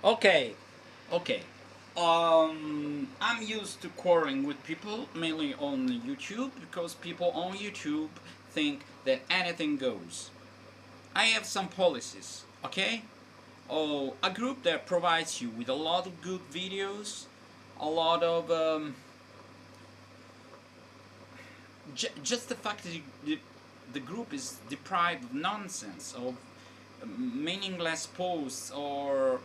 Okay, okay. I'm used to quarreling with people, mainly on YouTube, because people on YouTube think that anything goes. I have some policies, okay? Oh, a group that provides you with a lot of good videos, a lot of just the fact that the group is deprived of nonsense, of meaningless posts or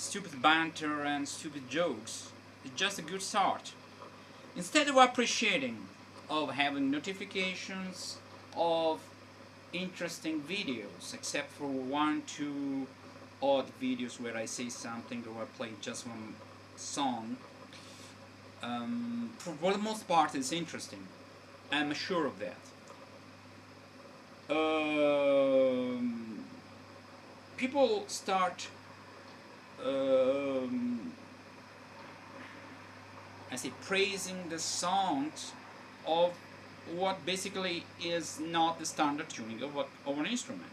stupid banter and stupid jokes. It's just a good start. Instead of appreciating, of having notifications, of interesting videos, except for one, two odd videos where I say something or I play just one song. For the most part, it's interesting. I'm sure of that. Um, People start um, I say praising the songs of what basically is not the standard tuning of an instrument.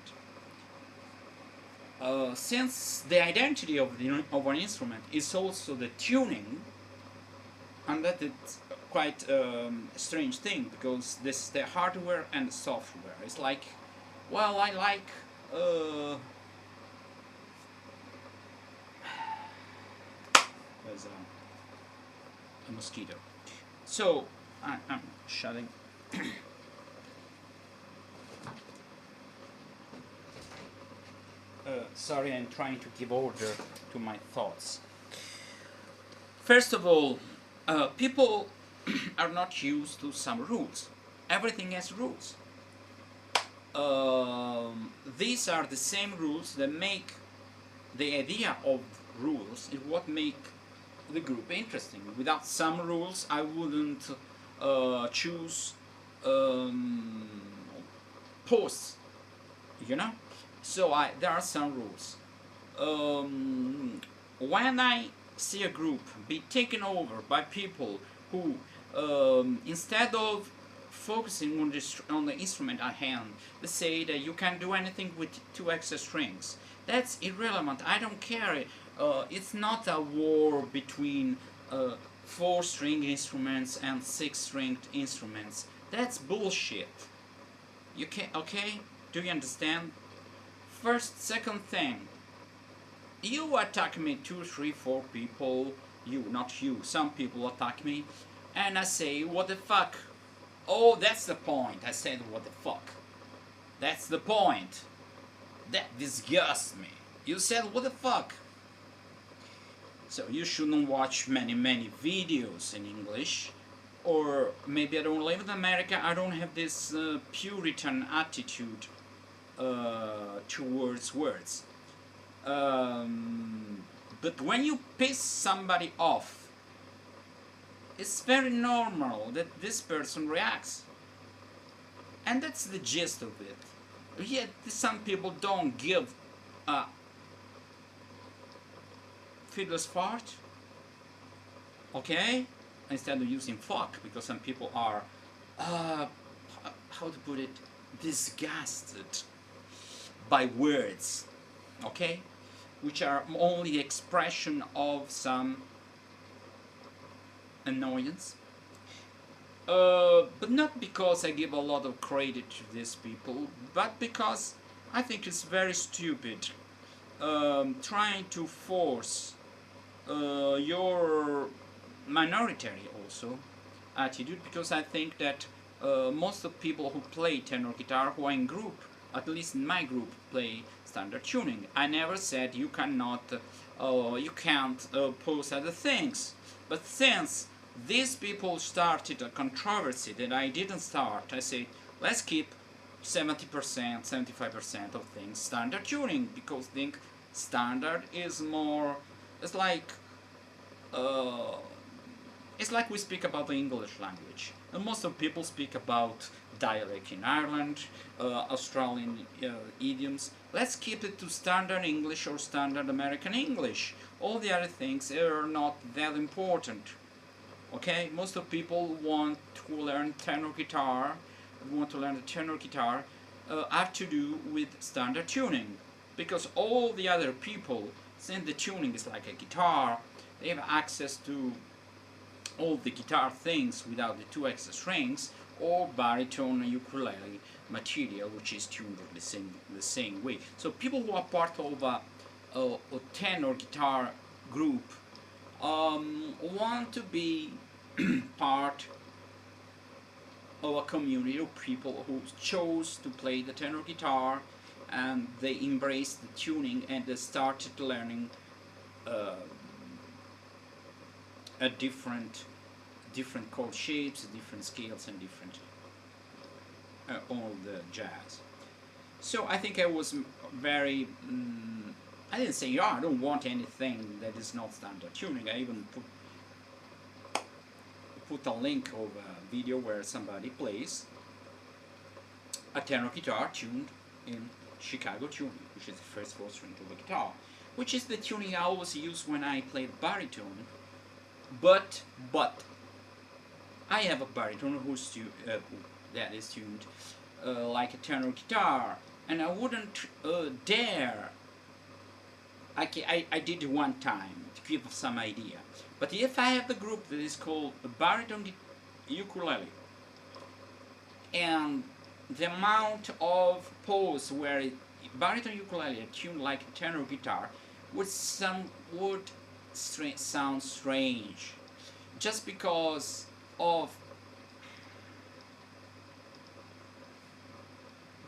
Since the identity of an instrument is also the tuning, and that it's quite a strange thing because this is the hardware and the software. It's like, well, I like there's a mosquito. So I'm shutting. Sorry, I'm trying to give order to my thoughts. First of all, people are not used to some rules. Everything has rules. These are the same rules that make the idea of rules is what make the group interesting. Without some rules, I wouldn't choose um, posts, you know. So there are some rules. When I see a group be taken over by people who, instead of focusing on the instrument at hand, they say that you can do anything with two extra strings. That's irrelevant. I don't care. It's not a war between four-string instruments and six-stringed instruments. That's bullshit. You can okay? Do you understand? First, second thing, you attack me, two, three, four people, you, not you, some people attack me, and I say, what the fuck? Oh, that's the point. I said, what the fuck? That's the point. That disgusts me. You said, what the fuck? So you shouldn't watch many videos in English. Or maybe I don't live in America, I don't have this Puritan attitude towards words. But when you piss somebody off, it's very normal that this person reacts. And that's the gist of it. Yet some people don't give a fiddler's fart, okay? Instead of using fuck, because some people are, how to put it, disgusted by words, okay? Which are only the expression of some annoyance. But not because I give a lot of credit to these people, but because I think it's very stupid trying to force your minority also attitude, because I think that most of people who play tenor guitar who are in group, at least in my group, play standard tuning. I never said you cannot, you can't post other things, but since these people started a controversy that I didn't start, I said let's keep 70%, 75% of things standard tuning, because I think standard is more, it's like uh, it's like we speak about the English language. And most of people speak about dialect in Ireland, Australian idioms. Let's keep it to standard English or standard American English. All the other things are not that important. Okay, most of people want to learn tenor guitar, want to learn the tenor guitar, have to do with standard tuning. because all the other people, since the tuning is like a guitar, they have access to all the guitar things without the two extra strings, or baritone ukulele material, which is tuned the same way. So people who are part of a tenor guitar group want to be part of a community of people who chose to play the tenor guitar, and they embraced the tuning and they started learning uh, a different chord shapes, different scales, and different all the jazz. So I think I was very I didn't say, yeah, I don't want anything that is not standard tuning. I even put a link of a video where somebody plays a tenor guitar tuned in Chicago tuning, which is the first 4 string of the guitar, which is the tuning I always use when I play baritone. But I have a baritone that is tuned like a tenor guitar, and I wouldn't dare. I did one time to give some idea. But if I have the group that is called a baritone ukulele, and the amount of pulse where baritone ukulele are tuned like a tenor guitar would sound strange, just because of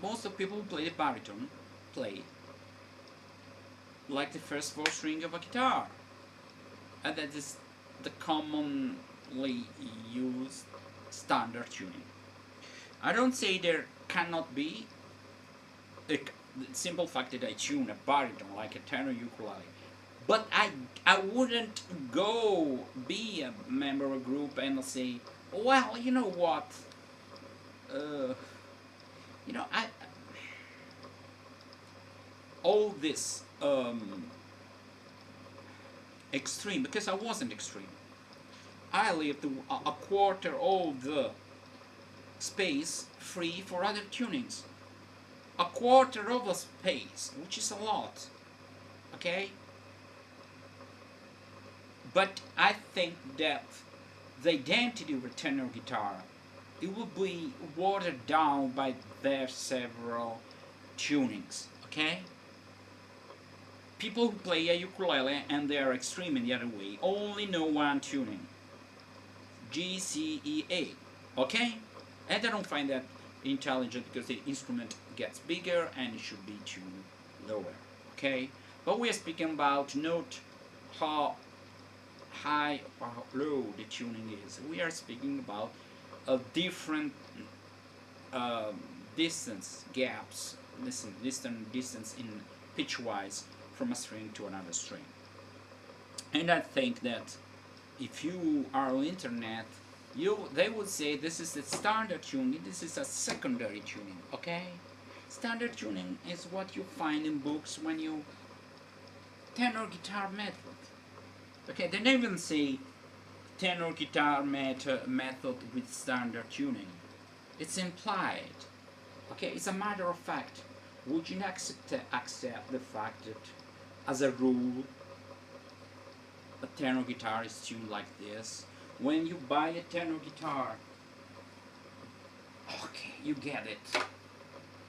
most of the people who play the baritone play like the first 4 string of a guitar, and that is the commonly used standard tuning. I don't say there cannot be the simple fact that I tune a baritone like a tenor ukulele, but I wouldn't go be a member of a group and say, well, you know what, I all this extreme, because I wasn't extreme. I left a quarter of the space free for other tunings. A quarter of the space, which is a lot, okay? But I think that the identity of a tenor guitar, it will be watered down by their several tunings, okay? People who play a ukulele and they are extreme in the other way only know one tuning, G, C, E, A, okay? And I don't find that intelligent because the instrument gets bigger and it should be tuned lower, okay? But we are speaking about not how high or how low the tuning is. We are speaking about a different distance gaps, distance in pitch-wise from a string to another string. And I think that if you are on internet, they would say this is the standard tuning, this is a secondary tuning, okay? Standard tuning is what you find in books when you tenor guitar method. Okay, they don't even say tenor guitar method with standard tuning. It's implied. Okay, it's a matter of fact. Would you accept the fact that, as a rule, a tenor guitar is tuned like this? When you buy a tenor guitar, okay, you get it.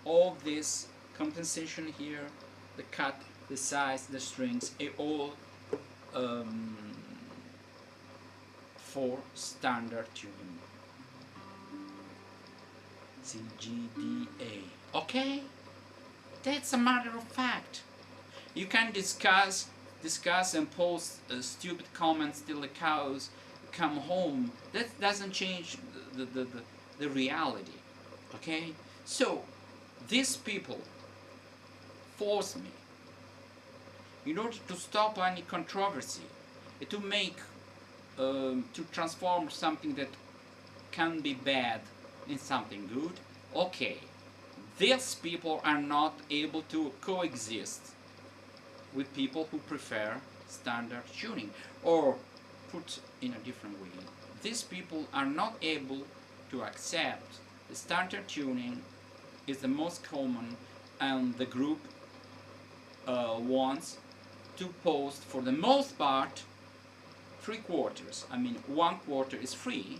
All this compensation here, the cut, the size, the strings, it all for standard tuning. C, G, D, A. Okay? That's a matter of fact. You can discuss and post stupid comments till the cows come home. That doesn't change the reality. Okay? So, these people force me, in order to stop any controversy, to make, to transform something that can be bad in something good. Okay, these people are not able to coexist with people who prefer standard tuning. Or, put in a different way, these people are not able to accept the standard tuning is the most common and the group wants to post for the most part 3/4. I mean, 1/4 is free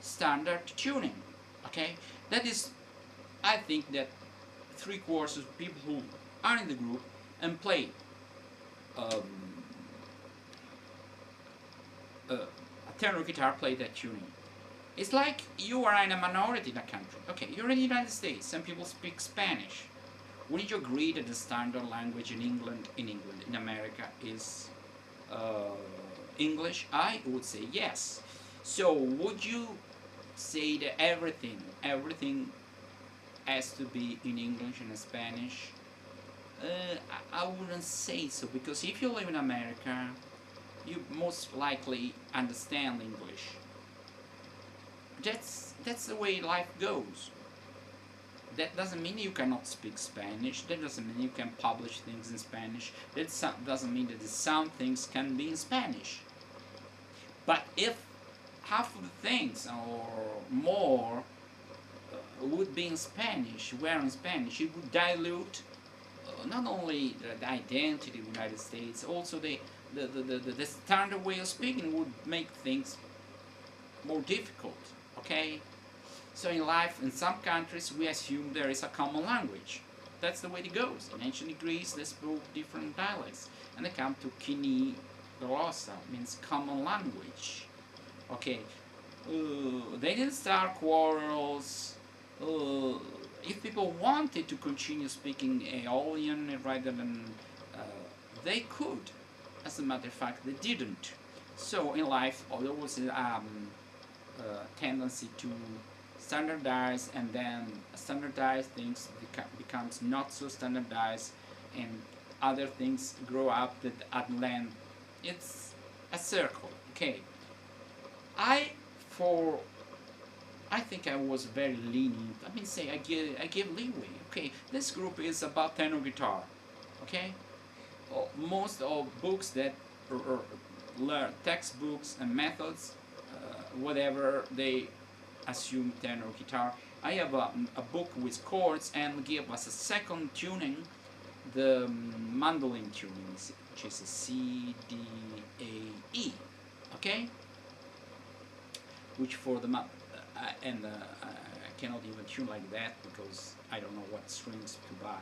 standard tuning. Okay, that is, I think that 3/4 of people who are in the group and play um, a tenor guitar, play that tuning. It's like you are in a minority in a country. Okay, you're in the United States. Some people speak Spanish. Wouldn't you agree that the standard language in England, in America, is English? I would say yes. So would you say that everything has to be in English and in Spanish? I wouldn't say so, because if you live in America, you most likely understand English. That's the way life goes. That doesn't mean you cannot speak Spanish. That doesn't mean you can publish things in Spanish. That doesn't mean that some things can be in Spanish. But if half of the things or more would be in Spanish, were in Spanish, it would dilute not only the identity of the United States, also the standard way of speaking would make things more difficult. Okay? So in life, in some countries, we assume there is a common language. That's the way it goes. In ancient Greece, they spoke different dialects, and they come to kini glossa, means common language. Okay, they didn't start quarrels. If people wanted to continue speaking Aeolian rather than they could. As a matter of fact, they didn't. So in life, there was a tendency to standardize, and then standardized things becomes not so standardized, and other things grow up that at land. It's a circle. Okay, I think I was very lenient. I mean, say I give leeway. Okay, this group is about tenor guitar. Okay, most of books that learn textbooks and methods, whatever, they assume tenor guitar. I have a book with chords and give us a second tuning, the mandolin tuning, which is a C, D, A, E. Okay, which for the and I cannot even tune like that because I don't know what strings to buy.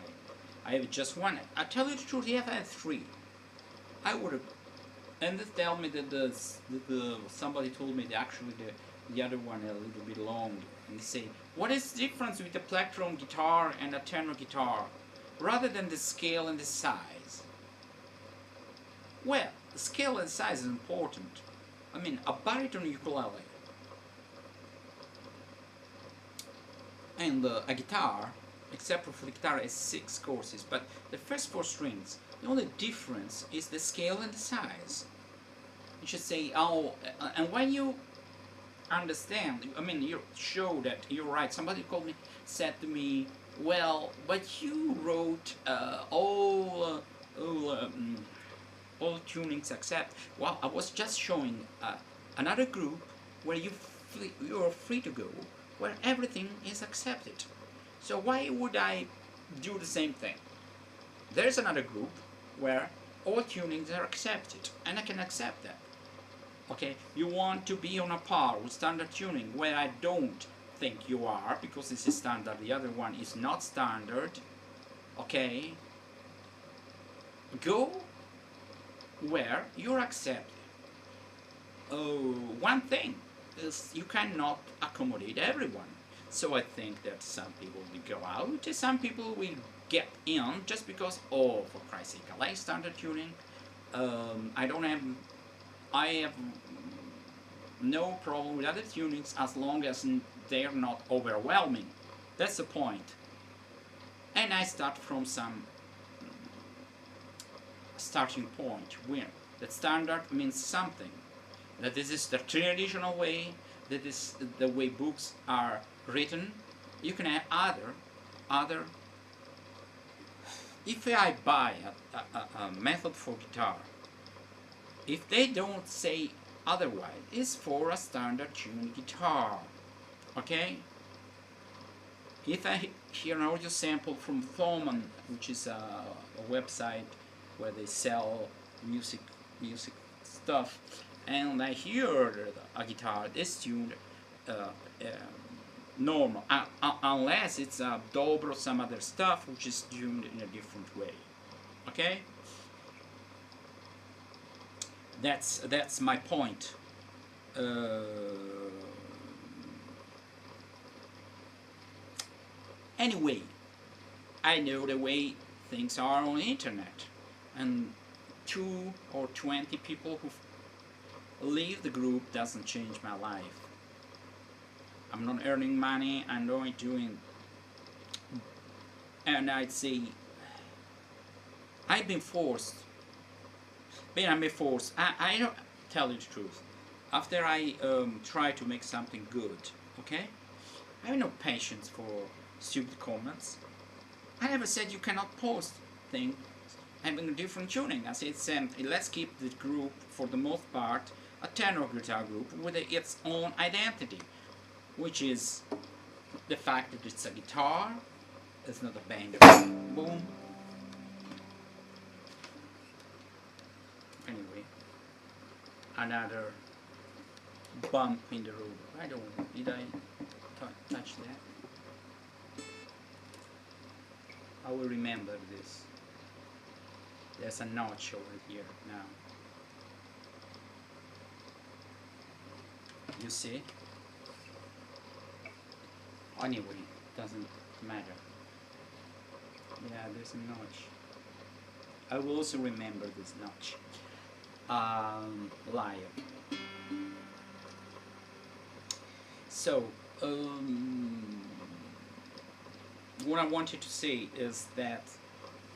I have just one. I tell you the truth, if I had three, I would have. And they tell me that somebody told me that actually the other one a little bit long, and they say, what is the difference with a plectrum guitar and a tenor guitar, rather than the scale and the size? Well, the scale and size is important. I mean, a baritone ukulele and a guitar, except for the guitar, has 6 courses, but the first 4 strings, the only difference is the scale and the size. You should say, oh, and when you understand, I mean, you show that you're right. Somebody said to me, well, but you wrote all tunings except. Well, I was just showing another group where you're free to go, where everything is accepted. So why would I do the same thing? There's another group where all tunings are accepted, and I can accept that. Okay, you want to be on a par with standard tuning, where I don't think you are, because this is standard, the other one is not standard. Okay, go where you're accepted. One thing is you cannot accommodate everyone. So I think that some people will go out, and some people will get in just because, oh, for Christ's sake, I like standard tuning. I have no problem with other tunings as long as they are not overwhelming. That's the point. And I start from some starting point where that standard means something. That this is the traditional way, that is the way books are written. You can add other. If I buy a method for guitar, if they don't say otherwise, it's for a standard tuned guitar. Okay? If I hear an audio sample from Thomann, which is a website where they sell music music stuff, and I hear a guitar is tuned uh, uh, normal, unless it's a dobro or some other stuff which is tuned in a different way. Okay, that's my point. Uh, anyway, I know the way things are on the internet, and 2 or 20 people who leave the group doesn't change my life. I'm not earning money. I'm not doing, and I'd say I've been forced. I'm been forced. I don't tell you the truth. After I try to make something good, okay, I have no patience for stupid comments. I never said you cannot post things having a different tuning. I said simply, let's keep the group, for the most part, a tenor guitar group with its own identity, which is the fact that it's a guitar, it's not a band. Boom. Anyway, another bump in the road. I don't know, did I touch that? I will remember this. There's a notch over here now. You see? Anyway, doesn't matter. Yeah, there's a notch. I will also remember this notch. Liar. So, what I wanted to say is that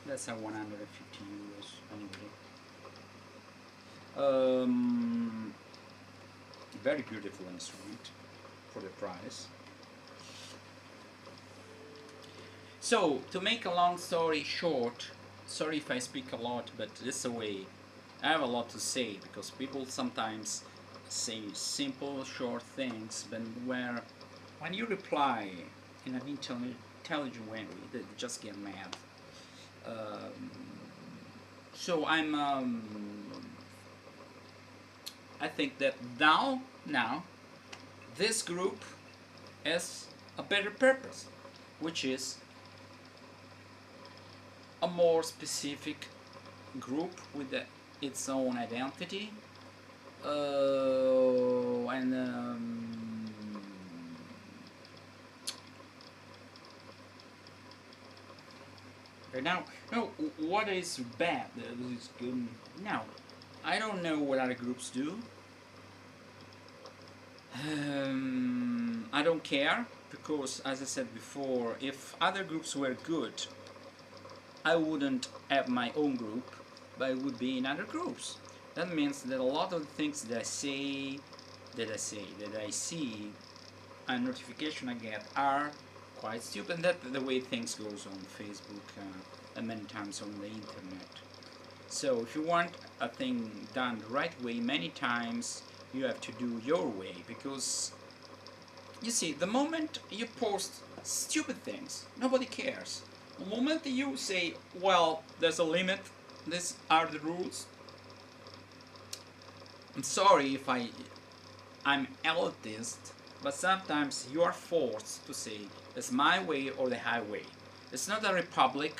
that's a 150 euros anyway. Very beautiful instrument for the price. So, to make a long story short, sorry if I speak a lot, but this is a way. I have a lot to say because people sometimes say simple, short things, but when you reply in an intelligent way, they just get mad. So I think that now, this group has a better purpose, which is a more specific group with its own identity, and now, no, what is bad? Is good. Now, I don't know what other groups do. I don't care, because, as I said before, if other groups were good, I wouldn't have my own group, but I would be in other groups. That means that a lot of the things that I see, and notification I get are quite stupid. That's the way things goes on Facebook and many times on the internet. So if you want a thing done the right way, many times you have to do your way, because you see, the moment you post stupid things, nobody cares. The moment you say, well, there's a limit, these are the rules. I'm sorry if I'm elitist, but sometimes you are forced to say, it's my way or the highway. It's not a republic.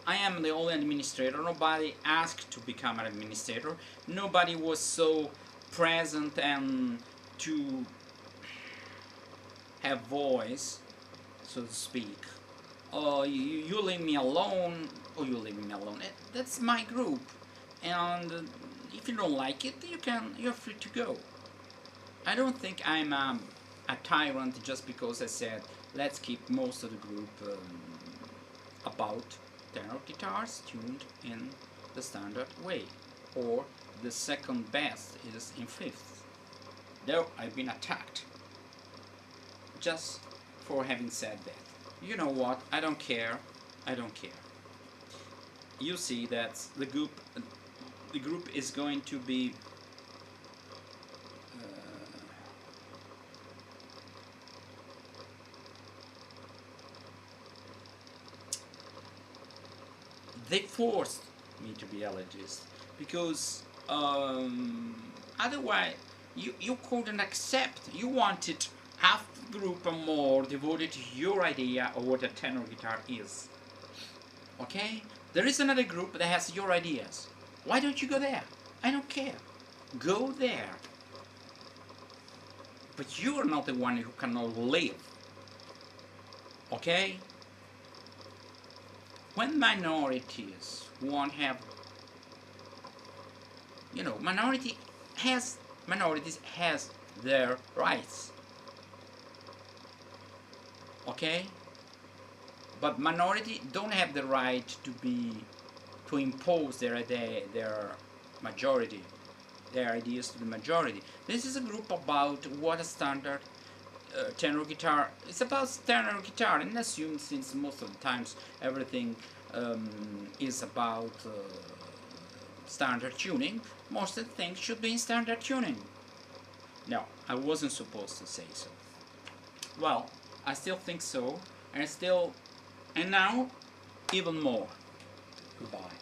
I am the only administrator. Nobody asked to become an administrator. Nobody was so present and to have voice, so to speak. You leave me alone, or you leave me alone. That's my group, and if you don't like it, you're free to go. I don't think I'm a tyrant just because I said let's keep most of the group about tenor guitars tuned in the standard way, or the second best is in fifth. Though I've been attacked just for having said that. You know what? I don't care. I don't care. You see that the group is going to be forced me to be elitist, because otherwise you couldn't accept. You wanted half the group or more devoted to your idea of what a tenor guitar is. Okay? There is another group that has your ideas. Why don't you go there? I don't care. Go there. But you are not the one who cannot live. Okay? When minorities won't have, minorities has their rights. Okay? But minority don't have the right to impose their majority, their ideas to the majority. This is a group about what a standard tenor guitar. It's about tenor guitar, and assume, since most of the times everything is about standard tuning, most of the things should be in standard tuning. No, I wasn't supposed to say so. Well, I still think so, and now even more. Goodbye.